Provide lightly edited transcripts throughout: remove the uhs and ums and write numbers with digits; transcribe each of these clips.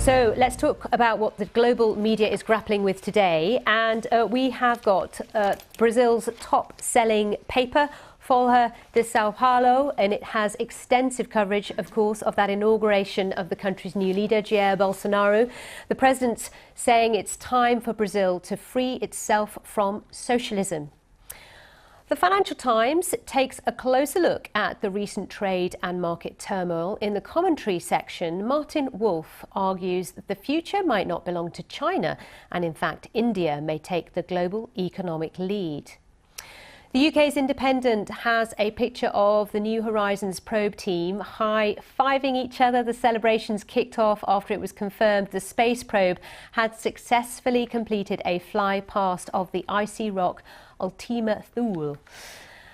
So let's talk about what the global media is grappling with today. And we have got Brazil's top-selling paper, Folha de Sao Paulo, and it has extensive coverage, of course, of that inauguration of the country's new leader, Jair Bolsonaro. The president's saying it's time for Brazil to free itself from socialism. The Financial Times takes a closer look at the recent trade and market turmoil. In the commentary section, Martin Wolf argues that the future might not belong to China, and in fact, India may take the global economic lead. The UK's Independent has a picture of the New Horizons probe team high-fiving each other. The celebrations kicked off after it was confirmed the space probe had successfully completed a fly-past of the icy rock Ultima Thule.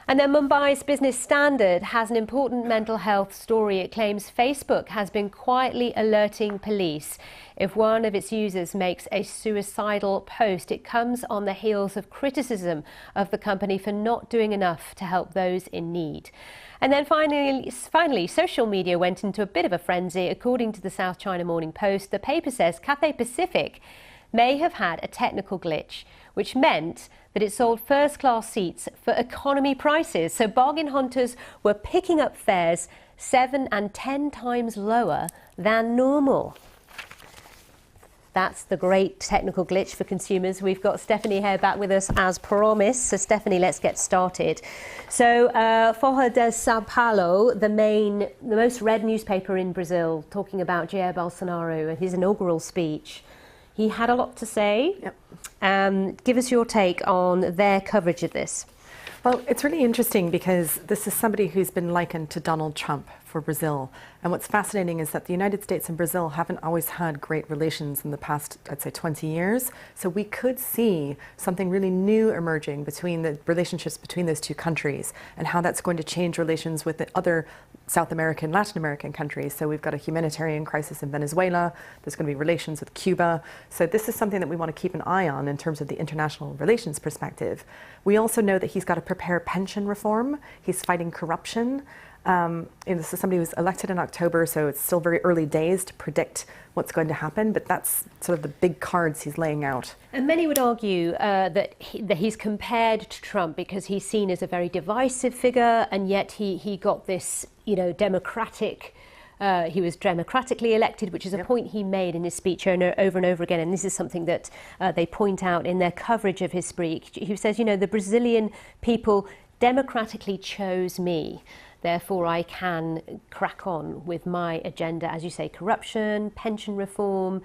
And then Mumbai's Business Standard has an important mental health story. It claims Facebook has been quietly alerting police if one of its users makes a suicidal post. It comes on the heels of criticism of the company for not doing enough to help those in need. And then finally, social media went into a bit of a frenzy. According to the South China Morning Post, the paper says Cathay Pacific may have had a technical glitch, which meant that it sold first-class seats for economy prices. So bargain hunters were picking up fares 7 and 10 times lower than normal. That's the great technical glitch for consumers. We've got Stephanie Hare back with us as promised. So Stephanie, let's get started. So Folha de Sao Paulo, the most read newspaper in Brazil, talking about Jair Bolsonaro and his inaugural speech. He had a lot to say. Yep. Give us your take on their coverage of this. Well, it's really interesting because this is somebody who's been likened to Donald Trump for Brazil. And what's fascinating is that the United States and Brazil haven't always had great relations in the past, I'd say, 20 years. So we could see something really new emerging between the relationships between those two countries and how that's going to change relations with the other South American, Latin American countries. So we've got a humanitarian crisis in Venezuela. There's going to be relations with Cuba. So this is something that we want to keep an eye on in terms of the international relations perspective. We also know that he's got to prepare pension reform. He's fighting corruption. And this is somebody who was elected in October, so it's still very early days to predict what's going to happen, but that's sort of the big cards he's laying out. And many would argue that he's compared to Trump because he's seen as a very divisive figure, and yet he got this, democratic. He was democratically elected, which is a point he made in his speech over and over again. And this is something that they point out in their coverage of his speech. He says, the Brazilian people democratically chose me. Therefore, I can crack on with my agenda, as you say, corruption, pension reform.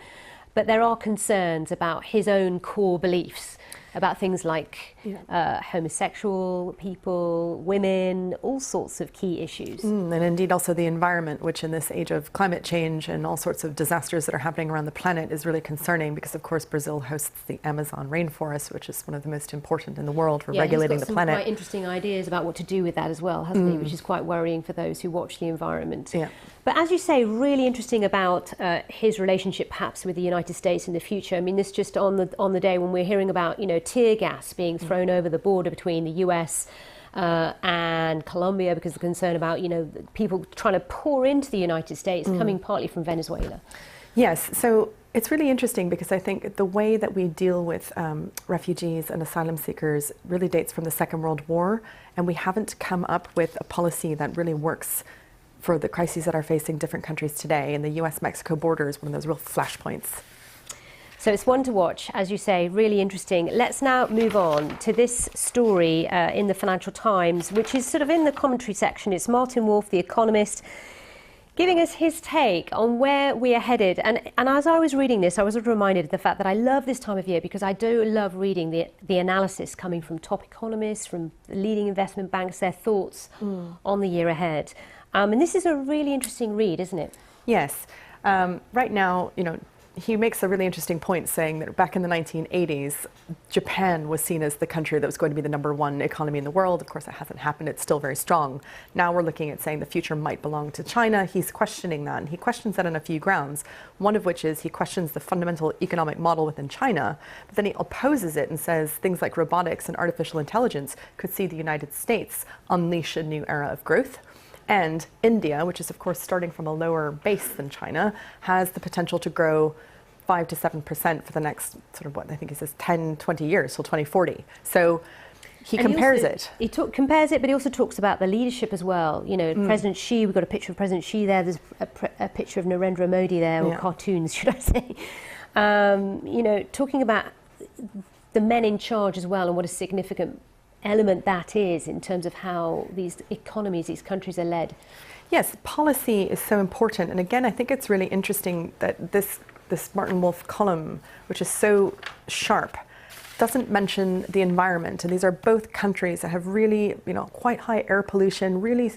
But there are concerns about his own core beliefs, about things like homosexual people, women, all sorts of key issues. And indeed also the environment, which in this age of climate change and all sorts of disasters that are happening around the planet is really concerning because, of course, Brazil hosts the Amazon rainforest, which is one of the most important in the world for regulating the planet. He's got some quite interesting ideas about what to do with that as well, hasn't he? Which is quite worrying for those who watch the environment. Yeah. But as you say, really interesting about his relationship perhaps with the United States in the future. I mean, this just on the day when we're hearing about, tear gas being thrown over the border between the US and Colombia because of the concern about, people trying to pour into the United States coming partly from Venezuela. Yes, so it's really interesting because I think the way that we deal with refugees and asylum seekers really dates from the Second World War, and we haven't come up with a policy that really works for the crises that are facing different countries today. And the US-Mexico border is one of those real flashpoints. So it's one to watch, as you say, really interesting. Let's now move on to this story in the Financial Times, which is sort of in the commentary section. It's Martin Wolf, the economist, giving us his take on where we are headed. And as I was reading this, I was reminded of the fact that I love this time of year because I do love reading the analysis coming from top economists, from leading investment banks, their thoughts on the year ahead. And this is a really interesting read, isn't it? Yes. Right now, he makes a really interesting point saying that back in the 1980s, Japan was seen as the country that was going to be the #1 economy in the world. Of course, that hasn't happened. It's still very strong. Now we're looking at saying the future might belong to China. He's questioning that, and he questions that on a few grounds, one of which is he questions the fundamental economic model within China, but then he opposes it and says things like robotics and artificial intelligence could see the United States unleash a new era of growth. And India, which is of course starting from a lower base than China, has the potential to grow 5 to 7% for the next sort of, what I think he says, 10, 20 years, till 2040. So he compares it. He compares it, but he also talks about the leadership as well. You know, President Xi, we've got a picture of President Xi there. There's a picture of Narendra Modi there, or cartoons, should I say. You know, talking about the men in charge as well, and what a significant element that is in terms of how these economies, these countries are led. Yes, policy is so important. And again, I think it's really interesting that this Martin Wolf column, which is so sharp, doesn't mention the environment. And these are both countries that have really, you know, quite high air pollution, really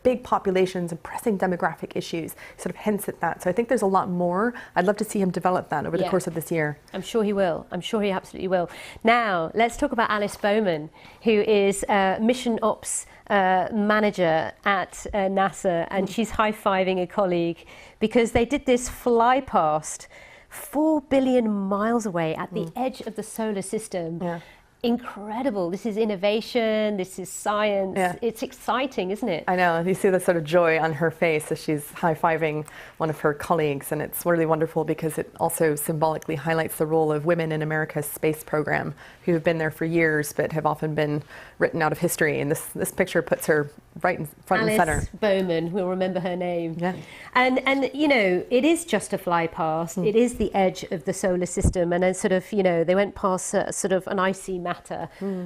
big populations and pressing demographic issues. He sort of hints at that. So I think there's a lot more. I'd love to see him develop that over the course of this year. I'm sure he will. I'm sure he absolutely will. Now, let's talk about Alice Bowman, who is Mission Ops manager at NASA, and she's high-fiving a colleague because they did this fly past 4 billion miles away at the edge of the solar system. Yeah. Incredible. This is innovation, this is science. Yeah. It's exciting, isn't it? I know. You see the sort of joy on her face as she's high-fiving one of her colleagues, and it's really wonderful because it also symbolically highlights the role of women in America's space program, who have been there for years but have often been written out of history. And this picture puts her right in front and center. Alice Bowman, we'll remember her name. Yeah. And you know, it is just a fly past. It is the edge of the solar system, and then sort of, you know, they went past sort of an icy matter.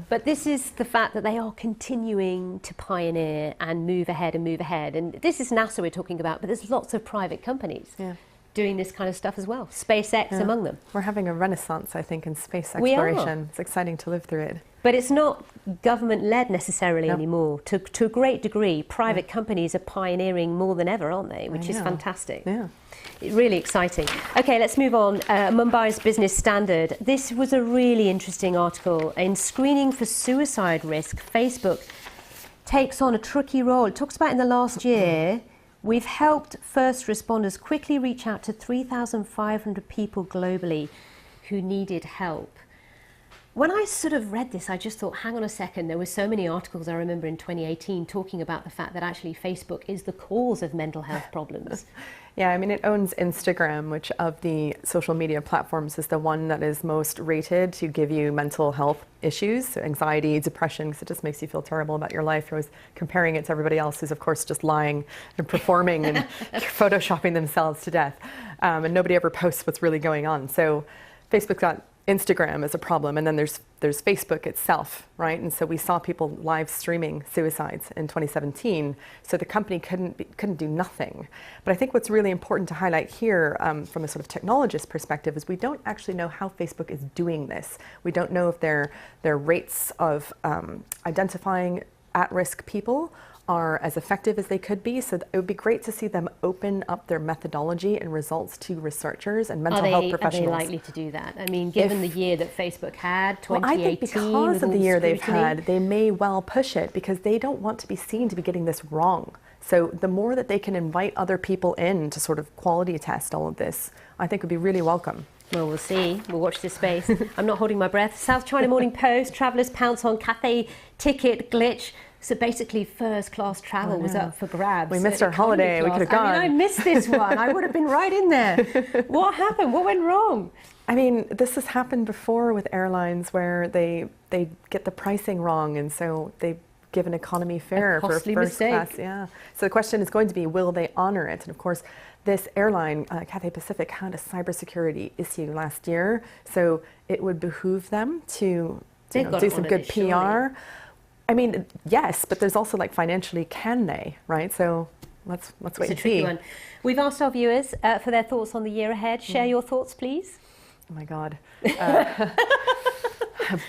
But this is the fact that they are continuing to pioneer and move ahead and move ahead. And this is NASA we're talking about, but there's lots of private companies doing this kind of stuff as well. SpaceX among them. We're having a renaissance, I think, in space exploration. It's exciting to live through it. But it's not government-led necessarily anymore. To a great degree, private companies are pioneering more than ever, aren't they? Which is fantastic. Yeah. Really exciting. Okay, let's move on. Mumbai's Business Standard. This was a really interesting article. In screening for suicide risk, Facebook takes on a tricky role. It talks about in the last year, we've helped first responders quickly reach out to 3,500 people globally who needed help. When I sort of read this, I just thought, hang on a second, there were so many articles I remember in 2018 talking about the fact that actually Facebook is the cause of mental health problems. Yeah, I mean, it owns Instagram, which of the social media platforms is the one that is most rated to give you mental health issues, so anxiety, depression, because it just makes you feel terrible about your life. You're always comparing it to everybody else who's, of course, just lying and performing and photoshopping themselves to death. And nobody ever posts what's really going on. So Facebook got Instagram as a problem, and then there's Facebook itself, right? And so we saw people live streaming suicides in 2017. So the company couldn't do nothing. But I think what's really important to highlight here, from a sort of technologist perspective, is we don't actually know how Facebook is doing this. We don't know if their rates of identifying at-risk people are as effective as they could be. So it would be great to see them open up their methodology and results to researchers and mental health professionals. Are they likely to do that? I mean, given the year that Facebook had, 2018, well, I think because of the year they've had, they may well push it because they don't want to be seen to be getting this wrong. So the more that they can invite other people in to sort of quality test all of this, I think would be really welcome. Well, we'll see. We'll watch this space. I'm not holding my breath. South China Morning Post, travellers pounce on Cathay ticket glitch. So basically, first-class travel was up for grabs. We missed our holiday. We could have gone. I mean, I missed this one. I would have been right in there. What happened? What went wrong? I mean, this has happened before with airlines where they get the pricing wrong, and so they give an economy fare for first class. Yeah. So the question is going to be, will they honor it? And of course, this airline, Cathay Pacific, had a cybersecurity issue last year, so it would behoove them to do some good PR. Surely. I mean, yes, but there's also like financially, can they, right? So let's wait and see. It's a tricky one. We've asked our viewers for their thoughts on the year ahead. Share your thoughts, please. Oh my God.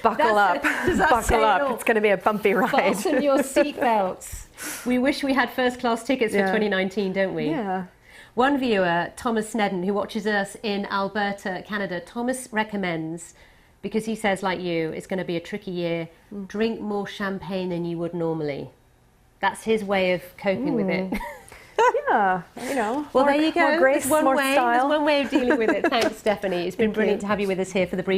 Buckle up. Buckle up. It's going to be a bumpy ride. Fasten your seatbelts. We wish we had first-class tickets for 2019, don't we? Yeah. One viewer, Thomas Snedden, who watches us in Alberta, Canada, Thomas recommends, because he says, like you, it's going to be a tricky year, drink more champagne than you would normally. That's his way of coping with it. Yeah, you know. Well, there you go. More grace, more style. There's one way of dealing with it. Thanks, Stephanie. It's been brilliant to have you with us here for the brief.